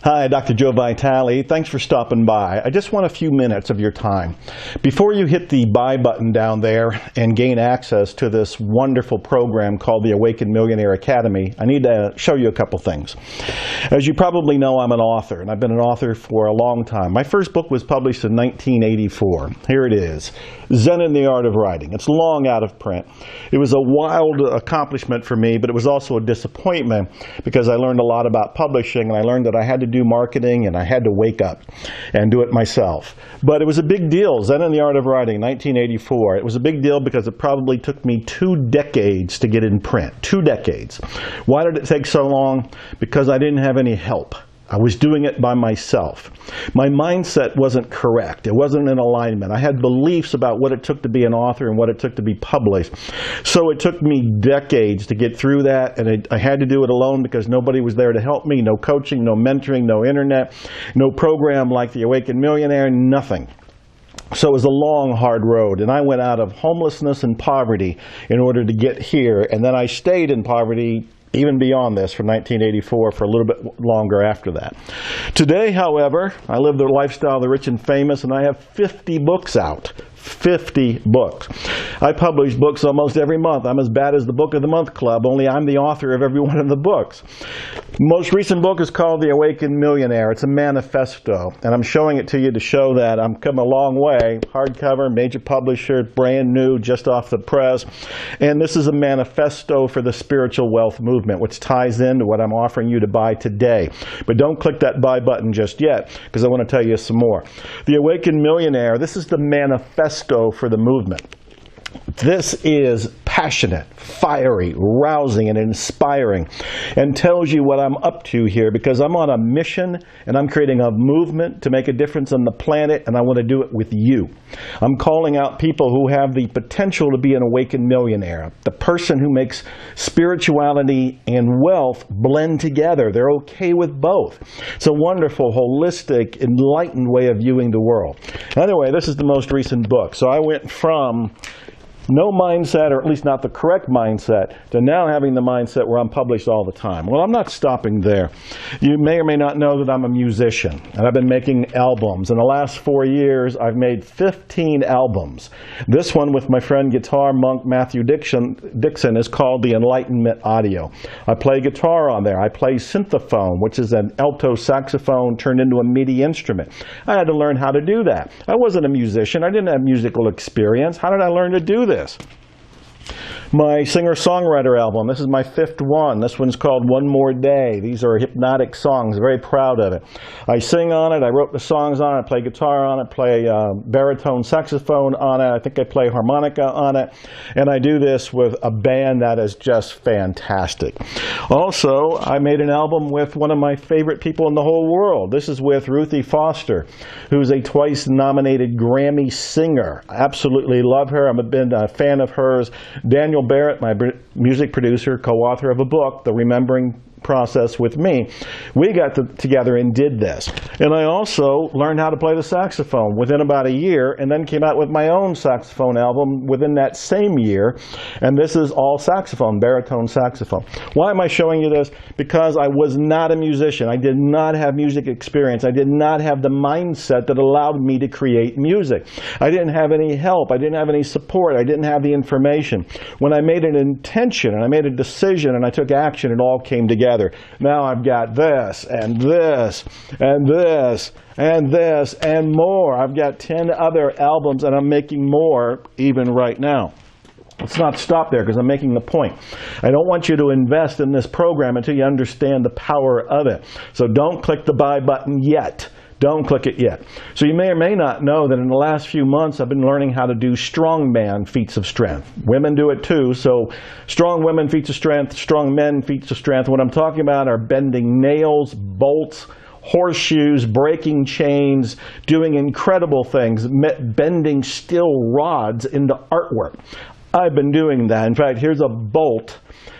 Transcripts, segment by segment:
Hi, Dr. Joe Vitale. Thanks for stopping by. I just want a few minutes of your time. Before you hit the buy button down there and gain access to this wonderful program called the Awakened Millionaire Academy, I need to show you a couple things. As you probably know, I'm an author, and I've been an author for a long time. My first book was published in 1984. Here it is, Zen in the Art of Writing. It's long out of print. It was a wild accomplishment for me, but it was also a disappointment because I learned a lot about publishing, and I learned that I had to do marketing and I had to wake up and do it myself. But it was a big deal. Zen in the Art of Writing, 1984. It was a big deal because it probably took me 2 decades to get in print. 2 decades. Why did it take so long? Because I didn't have any help. I was doing it by myself. My mindset wasn't correct. It wasn't in alignment. I had beliefs about what it took to be an author and what it took to be published. So it took me decades to get through that, and I had to do it alone because nobody was there to help me. No coaching, no mentoring, no internet, no program like the Awakened Millionaire, nothing. So it was a long, hard road, and I went out of homelessness and poverty in order to get here, and then I stayed in poverty even beyond this, from 1984 for a little bit longer after that. Today, however, I live the lifestyle of the rich and famous, and I have 50 books out. 50 books. I publish books almost every month. I'm as bad as the Book of the Month Club, only I'm the author of every one of the books. Most recent book is called The Awakened Millionaire. It's a manifesto, and I'm showing it to you to show that I'm come a long way. Hardcover, major publisher, brand new, just off the press. And this is a manifesto for the spiritual wealth movement, which ties into what I'm offering you to buy today. But don't click that buy button just yet, because I want to tell you some more. The Awakened Millionaire, this is the manifesto for the movement. This is passionate, fiery, rousing, and inspiring, and tells you what I'm up to here, because I'm on a mission and I'm creating a movement to make a difference on the planet, and I want to do it with you. I'm calling out people who have the potential to be an awakened millionaire, the person who makes spirituality and wealth blend together. They're okay with both. It's a wonderful, holistic, enlightened way of viewing the world. Anyway, this is the most recent book. So I went from no mindset, or at least not the correct mindset, to now having the mindset where I'm published all the time. Well, I'm not stopping there. You may or may not know that I'm a musician, and I've been making albums. In the last 4 years, I've made 15 albums. This one with my friend guitar monk Matthew Dixon is called the Enlightenment Audio. I play guitar on there. I play synthophones, which is an alto saxophone turned into a MIDI instrument. I had to learn how to do that. I wasn't a musician. I didn't have musical experience. How did I learn to do this? My singer-songwriter album, this is my 5th one. This one's called One More Day. These are hypnotic songs, very proud of it. I sing on it, I wrote the songs on it, I play guitar on it, play baritone saxophone on it, I think I play harmonica on it, and I do this with a band that is just fantastic. Also, I made an album with one of my favorite people in the whole world. This is with Ruthie Foster, who's a twice-nominated Grammy singer. I absolutely love her. I've been a fan of hers. Daniel Barrett, my music producer, co-author of a book, The Remembering Process with me, we got together and did this. And I also learned how to play the saxophone within about a year, and then came out with my own saxophone album within that same year. And this is all saxophone, baritone saxophone. Why am I showing you this? Because I was not a musician. I did not have music experience. I did not have the mindset that allowed me to create music. I didn't have any help. I didn't have any support. I didn't have the information. When I made an intention and I made a decision and I took action, it all came together. Now I've got this, and this, and this, and this, and more. I've got 10 other albums, and I'm making more even right now. Let's not stop there, because I'm making the point. I don't want you to invest in this program until you understand the power of it. So don't click the buy button yet. Don't click it yet. So you may or may not know that in the last few months I've been learning how to do strongman feats of strength. Women do it too, so strong women feats of strength, strong men feats of strength. What I'm talking about are bending nails, bolts, horseshoes, breaking chains, doing incredible things, bending steel rods into artwork. I've been doing that. In fact, here's a bolt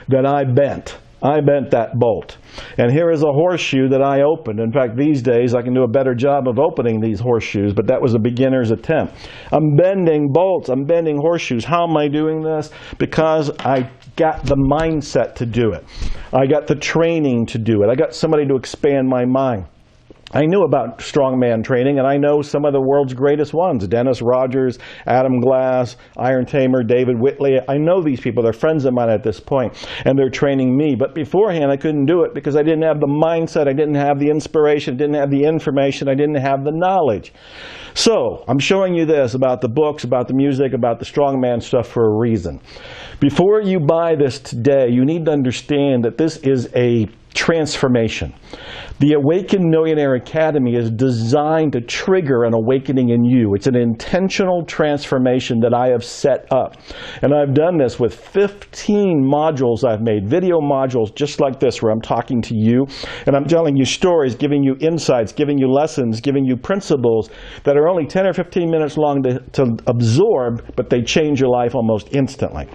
that I bent. I bent that bolt. And here is a horseshoe that I opened. In fact, these days I can do a better job of opening these horseshoes, but that was a beginner's attempt. I'm bending bolts. I'm bending horseshoes. How am I doing this? Because I got the mindset to do it. I got the training to do it. I got somebody to expand my mind. I knew about strongman training, and I know some of the world's greatest ones. Dennis Rogers, Adam Glass, Iron Tamer, David Whitley. I know these people. They're friends of mine at this point, and they're training me. But beforehand, I couldn't do it because I didn't have the mindset. I didn't have the inspiration. I didn't have the information. I didn't have the knowledge. So I'm showing you this about the books, about the music, about the strongman stuff for a reason. Before you buy this today, you need to understand that this is a transformation. The Awakened Millionaire Academy is designed to trigger an awakening in you. It's an intentional transformation that I have set up. And I've done this with 15 modules I've made, video modules just like this, where I'm talking to you and I'm telling you stories, giving you insights, giving you lessons, giving you principles that are only 10 or 15 minutes long to absorb, but they change your life almost instantly.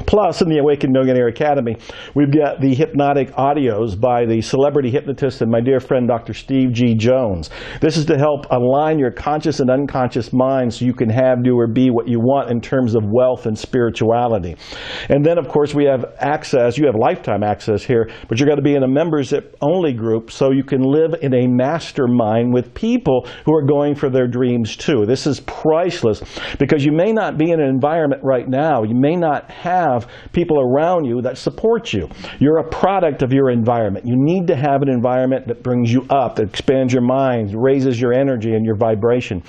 Plus, in the Awakened Millionaire Academy, we've got the hypnotic audios by the celebrity hypnotist and my dear friend, Dr. Steve G. Jones. This is to help align your conscious and unconscious mind so you can have, do, or be what you want in terms of wealth and spirituality. And then, of course, we have access. You have lifetime access here, but you're going to be in a members-only group so you can live in a mastermind with people who are going for their dreams too. This is priceless because you may not be in an environment right now. You may not have people around you that support you. You're a product of your environment. You need to have an environment that brings you up, that expands your mind, raises your energy and your vibration.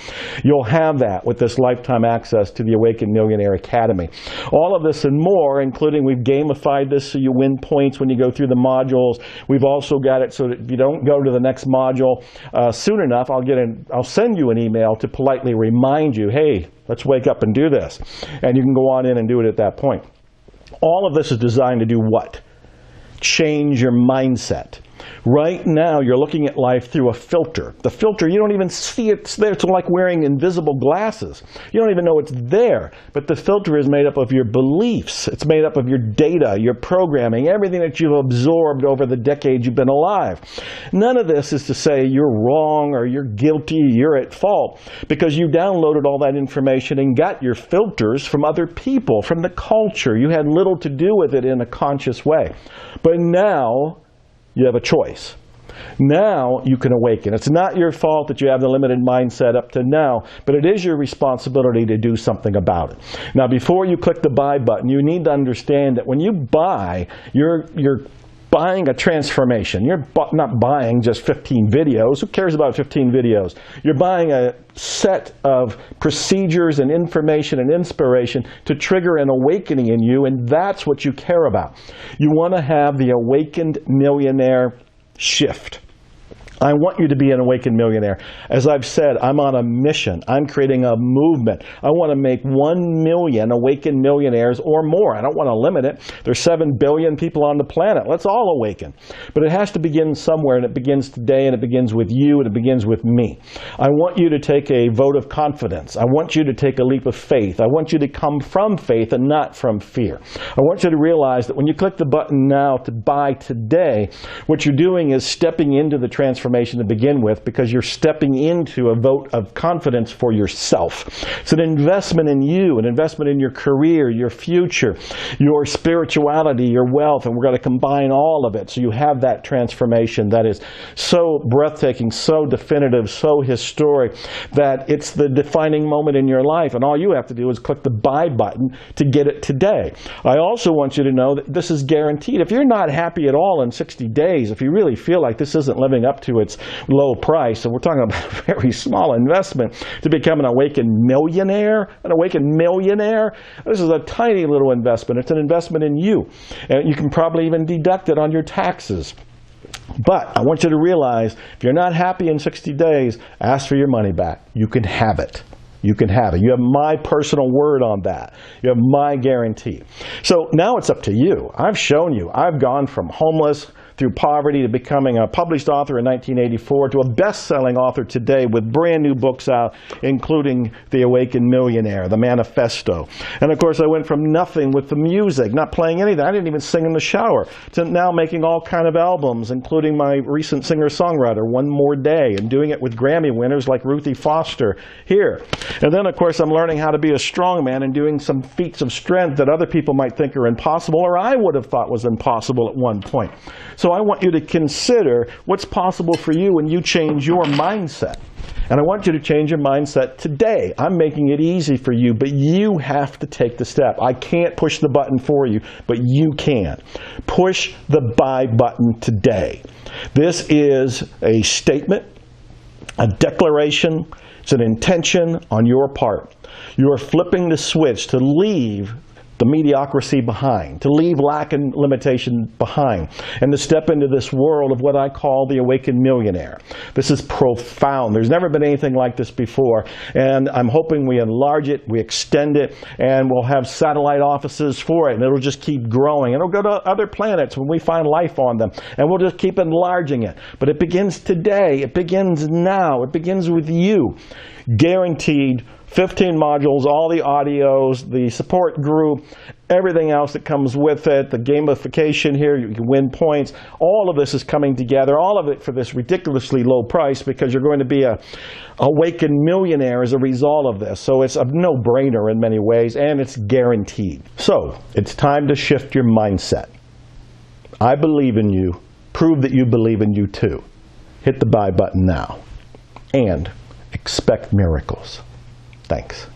You'll have that with this lifetime access to the Awakened Millionaire Academy. All of this and more, including we've gamified this so you win points when you go through the modules. We've also got it so that if you don't go to the next module soon enough, I'll send you an email to politely remind you, hey, let's wake up and do this. And you can go on in and do it at that point. All of this is designed to do what? Change your mindset. Right now, you're looking at life through a filter. The filter, you don't even see it's there. It's like wearing invisible glasses. You don't even know it's there. But the filter is made up of your beliefs. It's made up of your data, your programming, everything that you've absorbed over the decades you've been alive. None of this is to say you're wrong or you're guilty, you're at fault, because you downloaded all that information and got your filters from other people, from the culture. You had little to do with it in a conscious way. But now, you have a choice. Now you can awaken. It's not your fault that you have the limited mindset up to now, but it is your responsibility to do something about it. Now, before you click the buy button, you need to understand that when you buy, you're buying a transformation. You're not buying just 15 videos. Who cares about 15 videos? You're buying a set of procedures and information and inspiration to trigger an awakening in you, and that's what you care about. You want to have the Awakened Millionaire shift. I want you to be an awakened millionaire. As I've said, I'm on a mission. I'm creating a movement. I want to make 1 million awakened millionaires or more. I don't want to limit it. There's 7 billion people on the planet. Let's all awaken. But it has to begin somewhere, and it begins today, and it begins with you, and it begins with me. I want you to take a vote of confidence. I want you to take a leap of faith. I want you to come from faith and not from fear. I want you to realize that when you click the button now to buy today, what you're doing is stepping into the transformation to begin with, because you're stepping into a vote of confidence for yourself. It's an investment in you, an investment in your career, your future, your spirituality, your wealth, and we're going to combine all of it so you have that transformation that is so breathtaking, so definitive, so historic that it's the defining moment in your life, and all you have to do is click the buy button to get it today. I also want you to know that this is guaranteed. If you're not happy at all in 60 days, if you really feel like this isn't living up to its low price, and we're talking about a very small investment to become an awakened millionaire, this is a tiny little investment. It's an investment in you, and you can probably even deduct it on your taxes. But I want you to realize, if you're not happy in 60 days, ask for your money back. You can have it. You can have it. You have my personal word on that. You have my guarantee. So now it's up to you. I've shown you. I've gone from homeless through poverty to becoming a published author in 1984 to a best-selling author today with brand new books out, including The Awakened Millionaire, The Manifesto. And of course, I went from nothing with the music, not playing anything. I didn't even sing in the shower, to now making all kind of albums, including my recent singer-songwriter, One More Day, and doing it with Grammy winners like Ruthie Foster here. And then, of course, I'm learning how to be a strongman and doing some feats of strength that other people might think are impossible, or I would have thought was impossible at one point. So I want you to consider what's possible for you when you change your mindset. And I want you to change your mindset today. I'm making it easy for you, but you have to take the step. I can't push the button for you, but you can. Push the buy button today. This is a statement, a declaration, it's an intention on your part. You are flipping the switch to leave the mediocrity behind, to leave lack and limitation behind, and to step into this world of what I call the awakened millionaire. This is profound. There's never been anything like this before, and I'm hoping we enlarge it, we extend it, and we'll have satellite offices for it, and it'll just keep growing. It'll go to other planets when we find life on them, and we'll just keep enlarging it. But it begins today. It begins now. It begins with you. Guaranteed 15 modules, all the audios, the support group, everything else that comes with it, the gamification here, you can win points. All of this is coming together, all of it for this ridiculously low price, because you're going to be a awakened millionaire as a result of this. So it's a no-brainer in many ways, and it's guaranteed. So it's time to shift your mindset. I believe in you. Prove that you believe in you too. Hit the buy button now. And expect miracles. Thanks.